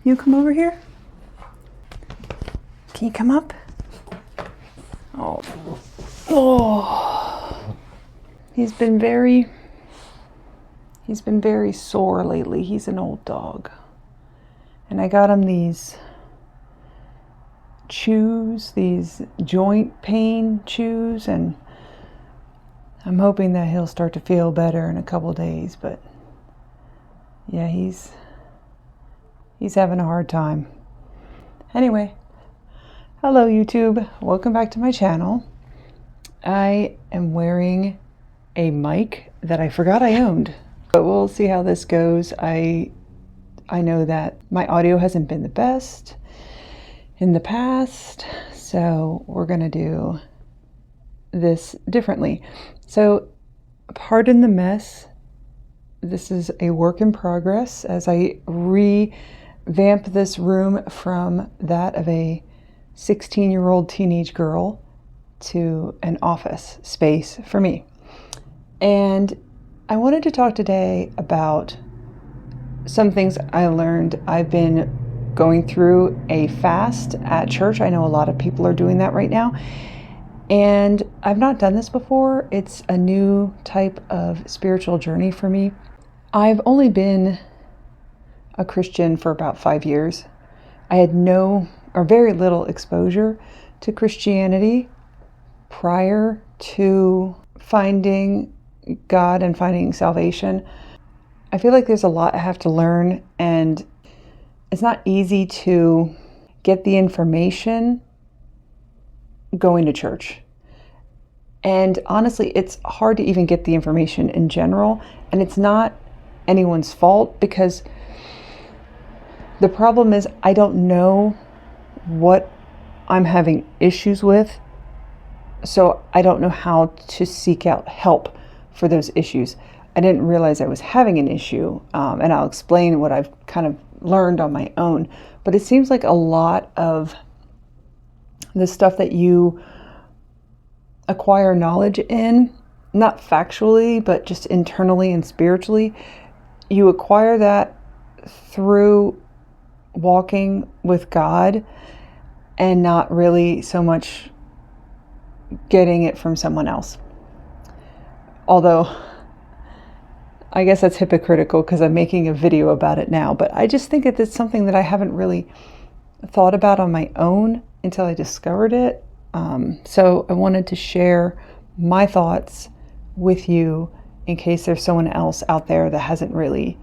you come over here? Can you come up? Oh. Oh. He's been very sore lately. He's an old dog. And I got him these chews, these joint pain chews, and I'm hoping that he'll start to feel better in a couple days, but yeah, he's having a hard time. Anyway, hello YouTube. Welcome back to my channel. I am wearing a mic that I forgot I owned, but we'll see how this goes. I know that my audio hasn't been the best in the past, so we're gonna do this differently. So pardon the mess. This is a work in progress as I revamp this room from that of a 16-year-old teenage girl to an office space for me. And I wanted to talk today about some things I learned. I've been going through a fast at church. I know a lot of people are doing that right now. And I've not done this before. It's a new type of spiritual journey for me. I've only been a Christian for about 5 years. I had no or very little exposure to Christianity prior to finding God and finding salvation. I feel like there's a lot I have to learn, and it's not easy to get the information going to church. And honestly, it's hard to even get the information in general, and it's not anyone's fault, because the problem is I don't know what I'm having issues with, so I don't know how to seek out help for those issues. I didn't realize I was having an issue, and I'll explain what I've kind of learned on my own, but it seems like a lot of the stuff that you acquire knowledge in, not factually, but just internally and spiritually, you acquire that through walking with God and not really so much getting it from someone else. Although I guess that's hypocritical because I'm making a video about it now, but I just think it's something that I haven't really thought about on my own until I discovered it. So I wanted to share my thoughts with you in case there's someone else out there that hasn't really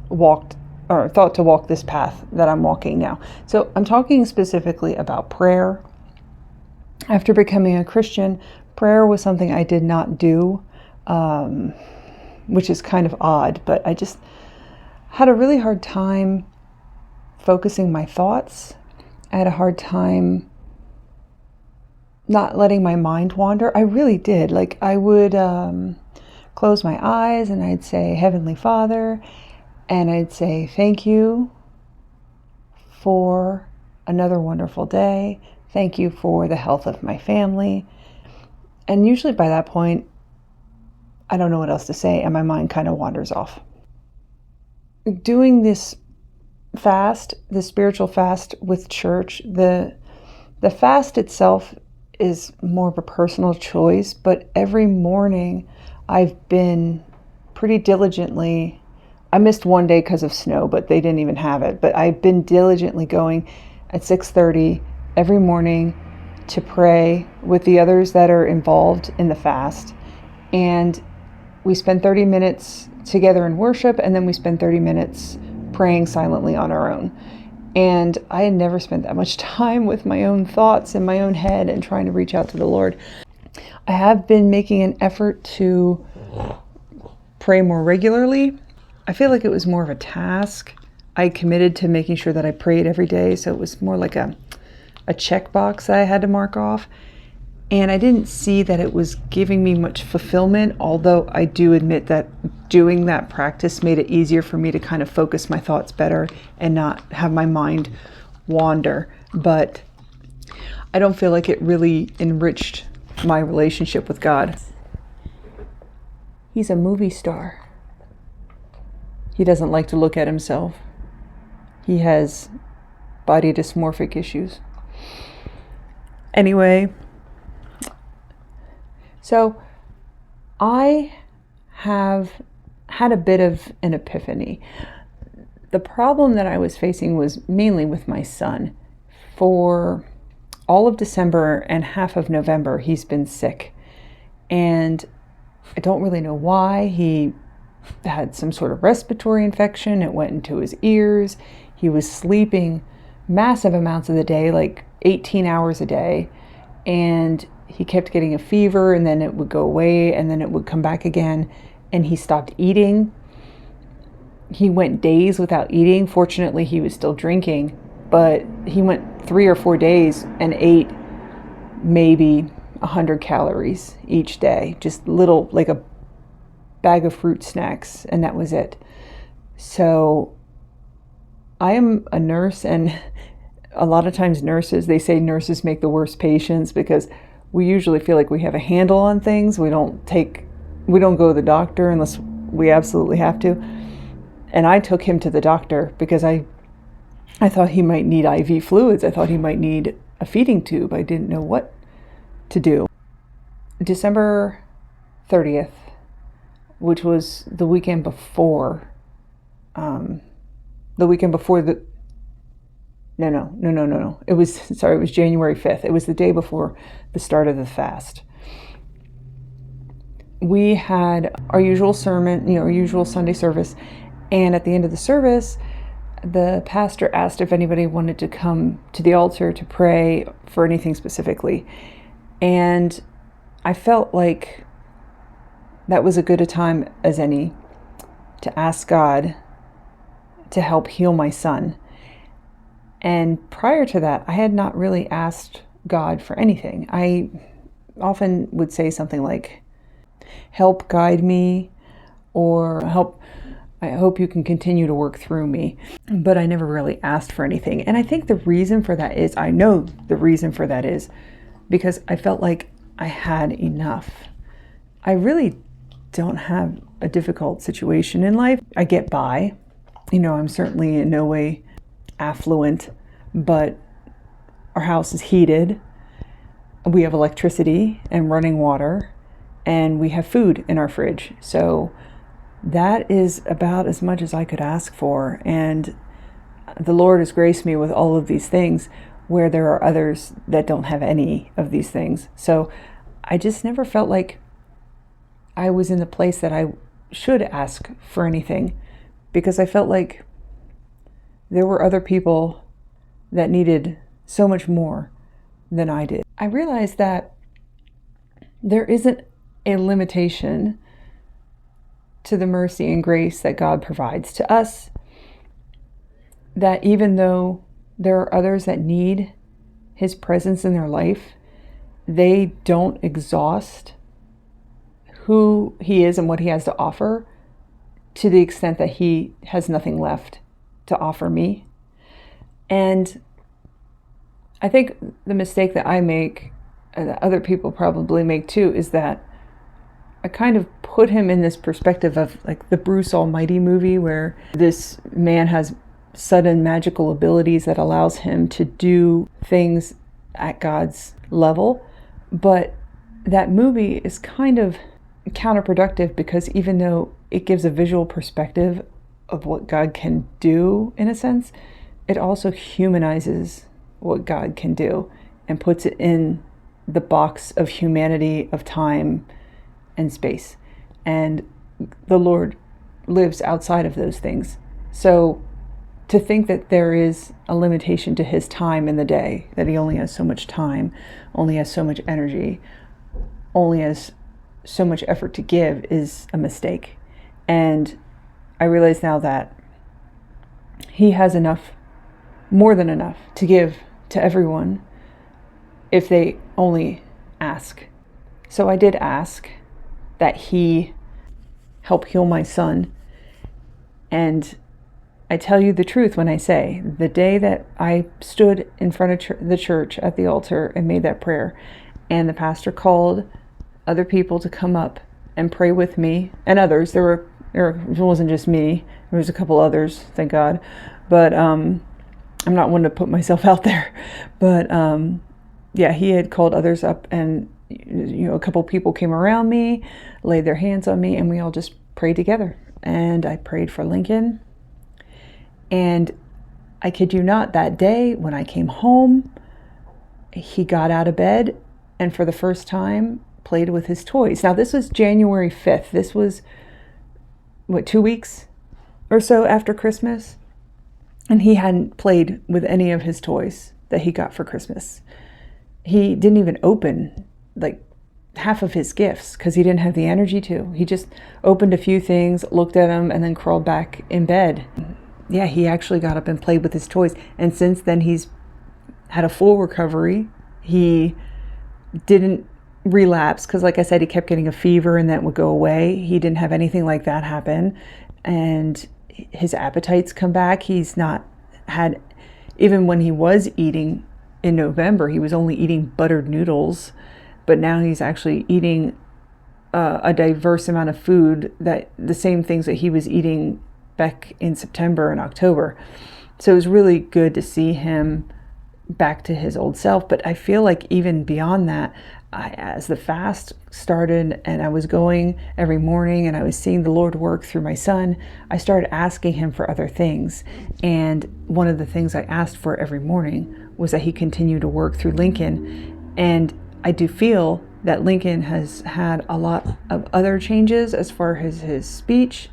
walked or thought to walk this path that I'm walking now. So I'm talking specifically about prayer. After becoming a Christian, prayer was something I did not do, which is kind of odd, but I just had a really hard time focusing my thoughts. I had a hard time not letting my mind wander. I really did. Like, I would close my eyes and I'd say, Heavenly Father, and I'd say, thank you for another wonderful day. Thank you for the health of my family. And usually by that point, I don't know what else to say, and my mind kind of wanders off. Doing this fast, the spiritual fast with church, the fast itself is more of a personal choice, but every morning I've been pretty diligently, I missed one day because of snow, but they didn't even have it, but I've been diligently going at 6:30 every morning to pray with the others that are involved in the fast. And we spend 30 minutes together in worship, and then we spend 30 minutes praying silently on our own. And I had never spent that much time with my own thoughts in my own head and trying to reach out to the Lord. I have been making an effort to pray more regularly. I feel like it was more of a task. I committed to making sure that I prayed every day, so it was more like a checkbox that I had to mark off. And I didn't see that it was giving me much fulfillment, although I do admit that doing that practice made it easier for me to kind of focus my thoughts better and not have my mind wander. But I don't feel like it really enriched my relationship with God. He's a movie star. He doesn't like to look at himself. He has body dysmorphic issues. Anyway, so I have had a bit of an epiphany. The problem that I was facing was mainly with my son. For all of December and half of November, he's been sick. And I don't really know why. He had some sort of respiratory infection. It went into his ears. He was sleeping massive amounts of the day, like 18 hours a day. And he kept getting a fever, and then it would go away, and then it would come back again. And he stopped eating. He went days without eating. Fortunately, he was still drinking, but he went 3 or 4 days and ate maybe 100 calories each day, just little, like a bag of fruit snacks, and that was it. So I am a nurse, and a lot of times they say nurses make the worst patients, because we usually feel like we have a handle on things. We don't go to the doctor unless we absolutely have to. And I took him to the doctor because I thought he might need IV fluids. I thought he might need a feeding tube. I didn't know what to do. December 30th, which was the weekend before, No. It was January 5th. It was the day before the start of the fast. We had our usual sermon, our usual Sunday service. And at the end of the service, the pastor asked if anybody wanted to come to the altar to pray for anything specifically. And I felt like that was as good a time as any to ask God to help heal my son. And prior to that, I had not really asked God for anything. I often would say something like, help guide me, or I hope you can continue to work through me. But I never really asked for anything. And I think the reason for that is, I know the reason for that is because I felt like I had enough. I really don't have a difficult situation in life. I get by. I'm certainly in no way affluent, but our house is heated. We have electricity and running water, and we have food in our fridge. So that is about as much as I could ask for. And the Lord has graced me with all of these things, where there are others that don't have any of these things. So I just never felt like I was in the place that I should ask for anything, because I felt like there were other people that needed so much more than I did. I realized that there isn't a limitation to the mercy and grace that God provides to us, that even though there are others that need His presence in their life, they don't exhaust who He is and what He has to offer to the extent that He has nothing left to offer me. And I think the mistake that I make, and that other people probably make too, is that I kind of put Him in this perspective of like the Bruce Almighty movie, where this man has sudden magical abilities that allows him to do things at God's level. But that movie is kind of counterproductive, because even though it gives a visual perspective of what God can do, in a sense, it also humanizes what God can do and puts it in the box of humanity, of time and space. And the Lord lives outside of those things. So to think that there is a limitation to His time in the day, that He only has so much time, only has so much energy, only has so much effort to give, is a mistake. And I realize now that He has enough, more than enough, to give to everyone if they only ask. So I did ask that He help heal my son. And I tell you the truth when I say, the day that I stood in front of the church at the altar and made that prayer, and the pastor called other people to come up and pray with me, and others, it wasn't just me, there was a couple others, thank God, but I'm not one to put myself out there. But yeah, he had called others up, and a couple people came around me, laid their hands on me, and we all just prayed together. And I prayed for Lincoln. And I kid you not, that day when I came home, he got out of bed and for the first time played with his toys. Now, this was January 5th. This was, 2 weeks or so after Christmas? And he hadn't played with any of his toys that he got for Christmas. He didn't even open like half of his gifts because he didn't have the energy to. He just opened a few things, looked at them, and then crawled back in bed. Yeah, he actually got up and played with his toys. And since then, he's had a full recovery. He didn't relapse because, like I said, he kept getting a fever and that would go away. He didn't have anything like that happen. And his appetites come back. He's not had, even when he was eating in November, he was only eating buttered noodles. But now he's actually eating a diverse amount of food, that the same things that he was eating back in September and October. So it was really good to see him back to his old self. But I feel like even beyond that, as the fast started and I was going every morning and I was seeing the Lord work through my son, I started asking him for other things. And one of the things I asked for every morning was that he continue to work through Lincoln. And I do feel that Lincoln has had a lot of other changes as far as his speech.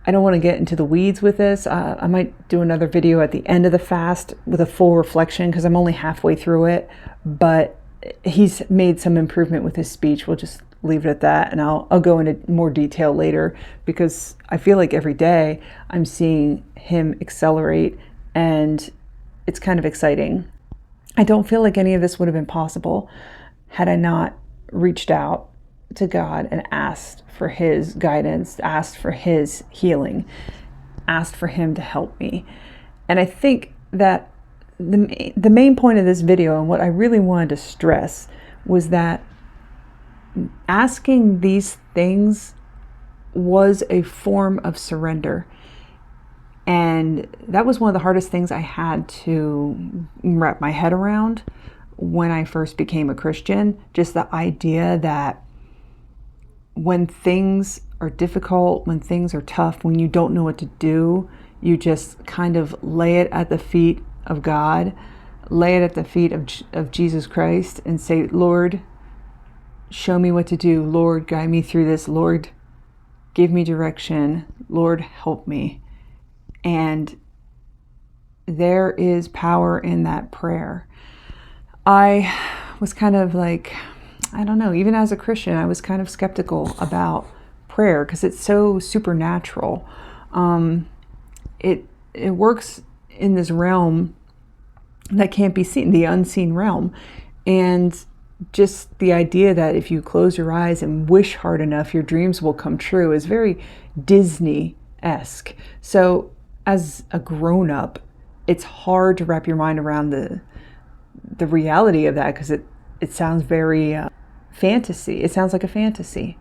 I don't want to get into the weeds with this. I might do another video at the end of the fast with a full reflection because I'm only halfway through it. But he's made some improvement with his speech. We'll just leave it at that. And I'll go into more detail later because I feel like every day I'm seeing him accelerate and it's kind of exciting. I don't feel like any of this would have been possible had I not reached out to God and asked for his guidance, asked for his healing, asked for him to help me. And I think that the main point of this video and what I really wanted to stress was that asking these things was a form of surrender. And that was one of the hardest things I had to wrap my head around when I first became a Christian. Just the idea that when things are difficult, when things are tough, when you don't know what to do, you just kind of lay it at the feet of God, lay it at the feet of Jesus Christ and say, Lord, show me what to do. Lord, guide me through this. Lord, give me direction. Lord, help me. And there is power in that prayer. I was kind of like, I don't know, even as a Christian, I was kind of skeptical about prayer because it's so supernatural. It works in this realm that can't be seen, the unseen realm. And just the idea that if you close your eyes and wish hard enough, your dreams will come true is very Disney-esque. So as a grown-up, it's hard to wrap your mind around the reality of that because it sounds very fantasy. It sounds like a fantasy.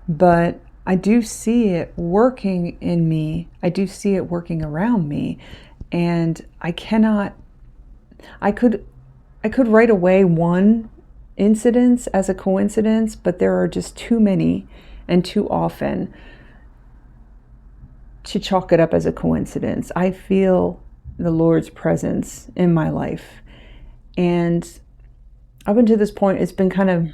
But I do see it working in me. I do see it working around me. And I could write away one incident as a coincidence, but there are just too many and too often to chalk it up as a coincidence. I feel the Lord's presence in my life. And up until this point, it's been kind of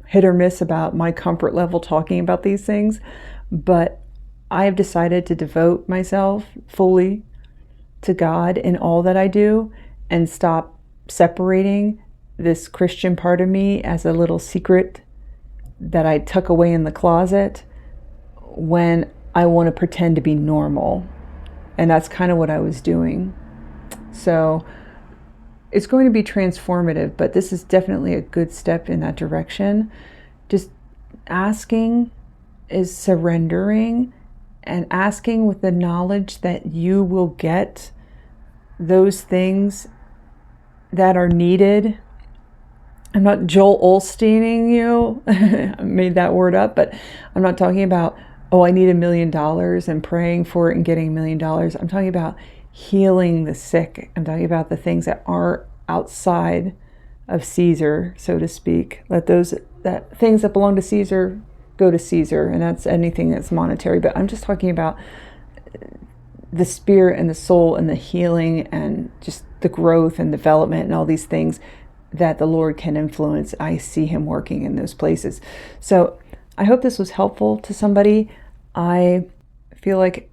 hit or miss about my comfort level talking about these things, but I have decided to devote myself fully to God in all that I do and stop separating this Christian part of me as a little secret that I tuck away in the closet when I want to pretend to be normal. And that's kind of what I was doing. So it's going to be transformative, but this is definitely a good step in that direction. Just asking is surrendering, and asking with the knowledge that you will get those things that are needed. I'm not Joel Osteening you. I made that word up, but I'm not talking about, oh, I need $1 million and praying for it and getting $1 million. I'm talking about healing the sick. I'm talking about the things that are outside of Caesar, so to speak. Let those things that belong to Caesar go to Caesar, and that's anything that's monetary. But I'm just talking about the spirit and the soul and the healing and just the growth and development and all these things that the Lord can influence. I see him working in those places. So I hope this was helpful to somebody. I feel like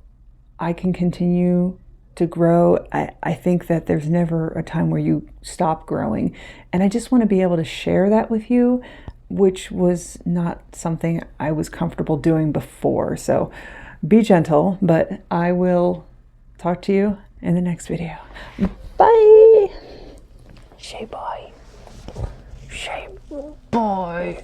I can continue to grow. I think that there's never a time where you stop growing. And I just want to be able to share that with you, which was not something I was comfortable doing before. So be gentle, but I will talk to you in the next video. Bye. Say bye. Say bye.